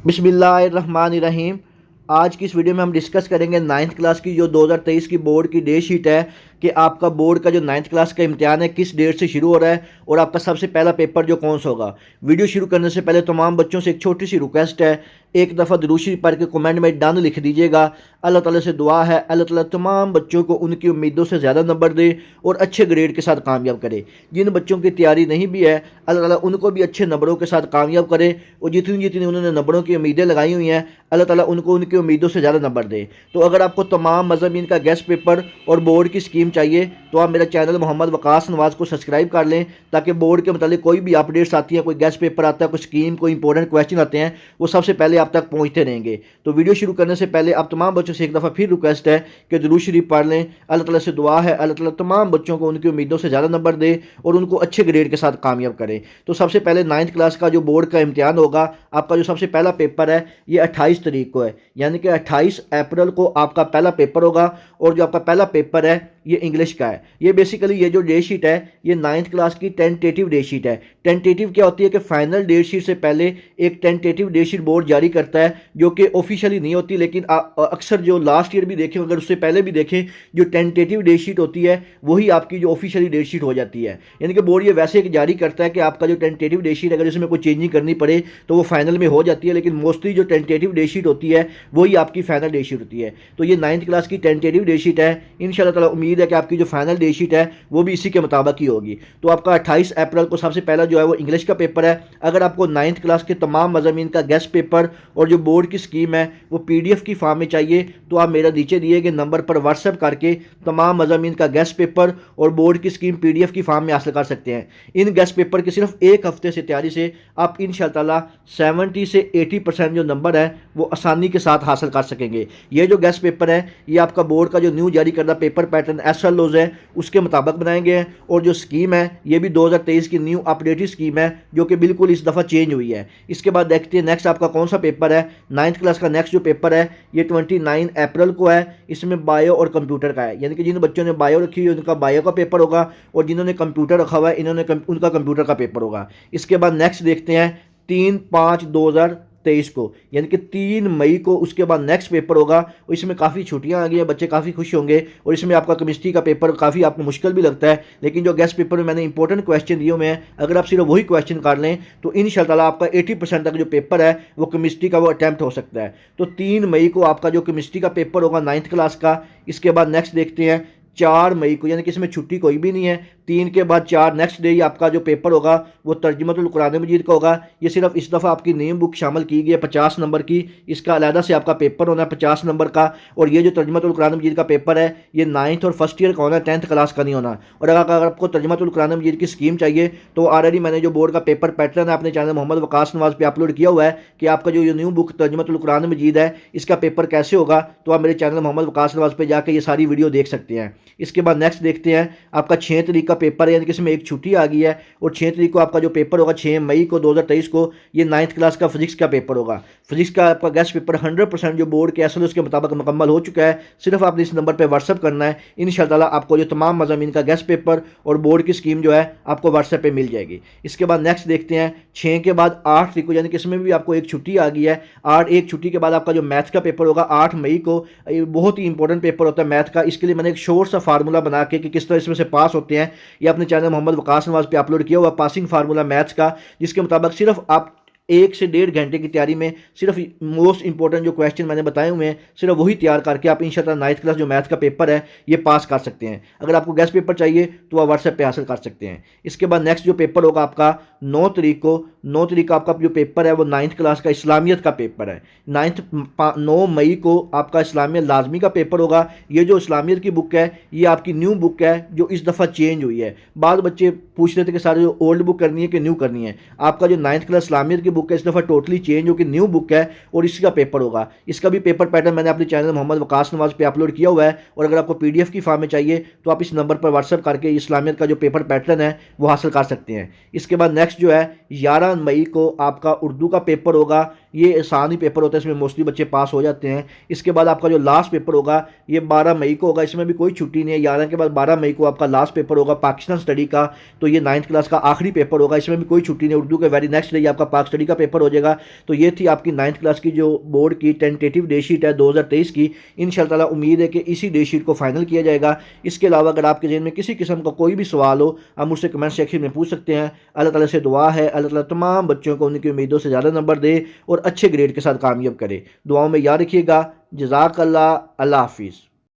बिस्मिल्लाहिर्रहमानिर्रहीम। आज की इस वीडियो में हम डिस्कस करेंगे नाइन्थ क्लास की जो 2023 की बोर्ड की डेट शीट है कि आपका बोर्ड का जो नाइन्थ क्लास का इम्तिहान है किस डेट से शुरू हो रहा है और आपका सबसे पहला पेपर जो कौन सा होगा। वीडियो शुरू करने से पहले तमाम बच्चों से एक छोटी सी रिक्वेस्ट है, एक दफ़ा दुरूद शरीफ पढ़ के कमेंट में डन लिख दीजिएगा। अल्लाह ताला से दुआ है अल्लाह ताला तमाम बच्चों को उनकी उम्मीदों से ज़्यादा नंबर दे और अच्छे ग्रेड के साथ कामयाब करे। जिन बच्चों की तैयारी नहीं भी है अल्लाह ताला उनको भी अच्छे नंबरों के साथ कामयाब करे और जितनी जितनी उन्होंने नंबरों की उम्मीदें लगाई हुई हैं अल्लाह ताला उनको उनकी उम्मीदों से ज़्यादा नंबर दे। तो अगर आपको तमाम मज़ामीन का गेस्ट पेपर और बोर्ड की स्कीम चाहिए तो आप मेरा चैनल मोहम्मद वकास नवाज़ को सब्सक्राइब कर लें ताकि बोर्ड के मतलब कोई भी अपडेट्स आती हैं, कोई गेस्ट पेपर आता है, कोई स्कीम, कोई इंपॉर्टेंट क्वेश्चन आते हैं, वो सबसे पहले आप तक पहुंचते रहेंगे। तो वीडियो शुरू करने से पहले आप तमाम बच्चों से एक दफ़ा फिर रिक्वेस्ट है कि दुरूद शरीफ पढ़ लें। अल्लाह ताला से दुआ है अल्लाह ताला तमाम बच्चों को उनकी उम्मीदों से ज़्यादा नंबर दे और उनको अच्छे ग्रेड के साथ कामयाब करे। तो सबसे पहले नाइन्थ क्लास का जो बोर्ड का इम्तिहान होगा, आपका जो सबसे पहला पेपर है ये 28 तारीख को है, यानी कि 28 अप्रैल को आपका पहला पेपर होगा। और जो आपका पहला पेपर है ये इंग्लिश का है। ये बेसिकली ये जो डेट शीट है ये नाइन्थ क्लास की टेंटेटिव डेट शीट है। टेंटेटिव क्या होती है कि फाइनल डेट शीट से पहले एक टेंटेटिव डेट शीट बोर्ड जारी करता है जो कि ऑफिशियली नहीं होती, लेकिन अक्सर जो लास्ट ईयर भी देखें, अगर उससे पहले भी देखें, जो टेंटेटिव डेट शीट होती है वही आपकी जो ऑफिशियली डेट शीट हो जाती है। यानी कि बोर्ड ये वैसे एक जारी करता है कि आपका जो टेंटेटिव डेट शीट अगर इसमें कोई चेंजिंग करनी पड़े तो वो फाइनल में हो जाती है, लेकिन मोस्टली जो टेंटेटिव डेट शीट होती है वही आपकी फाइनल डेट शीट होती है। तो ये नाइन्थ क्लास की टेंटेटिव डेट शीट है। इंशाल्लाह ताला उम्मीद है कि आपकी जो फाइनल डेट शीट है वो भी इसी के मुताबिक ही होगी। तो आपका 28 अप्रैल को सबसे पहला जो है वो इंग्लिश का पेपर है। अगर आपको नाइन्थ क्लास के तमाम मज़ामीन का गेस्ट पेपर और जो बोर्ड की स्कीम है वो PDF की फॉर्म में चाहिए तो आप मेरा नीचे दिए गए नंबर पर व्हाट्सएप करके तमाम मज़ामीन का गेस्ट पेपर और बोर्ड की स्कीम PDF की फॉर्म में हासिल कर सकते हैं। इन गेस्ट पेपर के सिर्फ एक हफ्ते से तैयारी से आप इंशाअल्लाह ताला 70 से 80% जो नंबर है वो आसानी के साथ हासिल कर सकेंगे। ये जो गेस्ट पेपर है ये आपका बोर्ड का जो न्यू जारी करदा पेपर पैटर्न SLOs है उसके मुताबिक बनाए गए हैं और जो स्कीम है ये भी 2023 की न्यू अपडेटेड स्कीम है जो कि बिल्कुल इस दफ़ा चेंज हुई है। इसके बाद देखते हैं नेक्स्ट आपका कौन सा पेपर है। नाइन्थ क्लास का नेक्स्ट जो पेपर है ये 29 अप्रैल को है। इसमें बायो और कंप्यूटर का है, यानी कि जिन बच्चों ने बायो रखी हुई उनका बायो का पेपर होगा और जिन्होंने कंप्यूटर रखा हुआ है उनका कंप्यूटर का पेपर होगा। इसके बाद नेक्स्ट देखते हैं 3/5/2023 को, यानी कि 3 मई को उसके बाद नेक्स्ट पेपर होगा। और इसमें काफ़ी छुट्टियां आ गई हैं, बच्चे काफ़ी खुश होंगे। और इसमें आपका केमिस्ट्री का पेपर काफ़ी आपको मुश्किल भी लगता है, लेकिन जो गेस्ट पेपर में मैंने इंपॉर्टेंट क्वेश्चन दिए हुए हैं अगर आप सिर्फ वही क्वेश्चन कर लें तो इंशाअल्लाह ताला आपका 80% तक जो पेपर है वो केमिस्ट्री का वो अटैम्प्ट हो सकता है। तो 3 मई को आपका जो केमिस्ट्री का पेपर होगा नाइन्थ क्लास का। इसके बाद नेक्स्ट देखते हैं 4 मई को, यानी कि इसमें छुट्टी कोई भी नहीं है। 3 के बाद 4 नेक्स्ट डे ही आपका जो पेपर होगा वो तर्जुमतुल कुरान मजीद का होगा। ये सिर्फ इस दफ़ा आपकी नेम बुक शामिल की गई है 50 नंबर की, इसका अलहदा से आपका पेपर होना है 50 नंबर का। और ये जो तर्जुमतुल कुरान मजीद का पेपर है ये 9th और फर्स्ट ईयर का होना है, 10th क्लास का नहीं होना। और अगर आपको तर्जुमतुल कुरान मजीद की स्कीम चाहिए तो ऑलरेडी मैंने जो बोर्ड का पेपर पैटर्न है अपने चैनल मोहम्मद वकास नवाज़ पे अपलोड किया हुआ है कि आपका जो न्यू बुक तर्जुमतुल कुरान मजीद है इसका पेपर कैसे होगा, तो आप मेरे चैनल मोहम्मद वकास नवाज़ पे जाकर ये सारी वीडियो देख सकते हैं। इसके बाद नेक्स्ट देखते हैं आपका 6 तारीख का पेपर है, यानी कि इसमें एक छुट्टी आ गई है। और 6 तारीख को आपका जो पेपर होगा 6 मई को 2023 को ये 9th क्लास का फिजिक्स का पेपर होगा। फिजिक्स का आपका गेस्ट पेपर 100% जो बोर्ड के SLOs के मुताबिक मुकम्मल हो चुका है। सिर्फ आपने इस नंबर पर व्हाट्सअप करना है, इंशाअल्लाह ताला आपको जो तमाम मज़ामीन का गेस्ट पेपर और बोर्ड की स्कीम जो है आपको व्हाट्सएप पर मिल जाएगी। इसके बाद नेक्स्ट देखते हैं 6 के बाद 8 तारीख को, यानी कि इसमें भी आपको एक छुट्टी आ गई है। एक छुट्टी के बाद आपका जो मैथ का पेपर होगा 8 मई को, बहुत ही इंपॉर्टेंट पेपर होता है मैथ का। इसके लिए मैंने एक शॉर्ट सा फार्मूला बना के कि किस तरह इसमें से पास होते हैं ये अपने चैनल मोहम्मद वकास नवाज़ पे अपलोड किया हुआ पासिंग फार्मूला मैथ्स का, जिसके मुताबिक सिर्फ आप 1 से 1.5 घंटे की तैयारी में सिर्फ मोस्ट इंपॉर्टेंट जो क्वेश्चन मैंने बताए हुए हैं सिर्फ वही तैयार करके आप इंशाअल्लाह 9th क्लास जो मैथ का पेपर है ये पास कर सकते हैं। अगर आपको गेस्ट पेपर चाहिए तो आप व्हाट्सएप पे हासिल कर सकते हैं। इसके बाद नेक्स्ट जो पेपर होगा आपका 9 तारीख को, 9 तारीख का आपका जो पेपर है वो 9th क्लास का इस्लामियत का पेपर है। 9 मई को आपका इस्लामियत लाजमी का पेपर होगा। ये जो इस्लामियत की बुक है ये आपकी न्यू बुक है जो इस दफ़ा चेंज हुई है। बाद बच्चे पूछ रहे थे कि सारे जो ओल्ड बुक करनी है कि न्यू करनी है। आपका जो 9th क्लास इस्लामियत की बुक है इस दफ़ा टोटली चेंज हो कि न्यू बुक है और इसका पेपर होगा। इसका भी पेपर पैटर्न मैंने अपने चैनल मोहम्मद वकास नवाज़ पे अपलोड किया हुआ है। और अगर आपको PDF की फॉर्म में चाहिए तो आप इस नंबर पर व्हाट्सएप करके इस्लामियत का जो पेपर पैटर्न है वो हासिल कर सकते हैं। इसके बाद नेक्स्ट जो है 11 मई को आपका उर्दू का पेपर होगा। ये आसान ही पेपर होता है, इसमें मोस्टली बच्चे पास हो जाते हैं। इसके बाद आपका जो लास्ट पेपर होगा ये 12 मई को होगा, इसमें भी कोई छुट्टी नहीं है। 11 के बाद 12 मई को आपका लास्ट पेपर होगा पाकिस्तान स्टडी का, तो ये 9th क्लास का आखिरी पेपर होगा, इसमें भी कोई छुट्टी नहीं। उर्दू के वेरी नेक्स्ट डे आपका पाक स्टडी का पेपर हो जाएगा। तो ये थी आपकी 9th क्लास की जो बोर्ड की टेंटेटिव डे शीट है 2023 की। इंशाअल्लाह ताला उम्मीद है कि इसी डे शीट को फाइनल किया जाएगा। इसके अलावा अगर आपके जहन में किसी किस्म का कोई भी सवाल हो आप मुझसे कमेंट सेक्शन में पूछ सकते हैं। अल्लाह ताला से दुआ है अल्लाह ताला तमाम बच्चों को उनकी उम्मीदों से ज़्यादा नंबर दे और अच्छे ग्रेड के साथ कामयाब करे। दुआओं में याद रखिएगा। जज़ाकल्लाह। अल्लाह हाफिज़।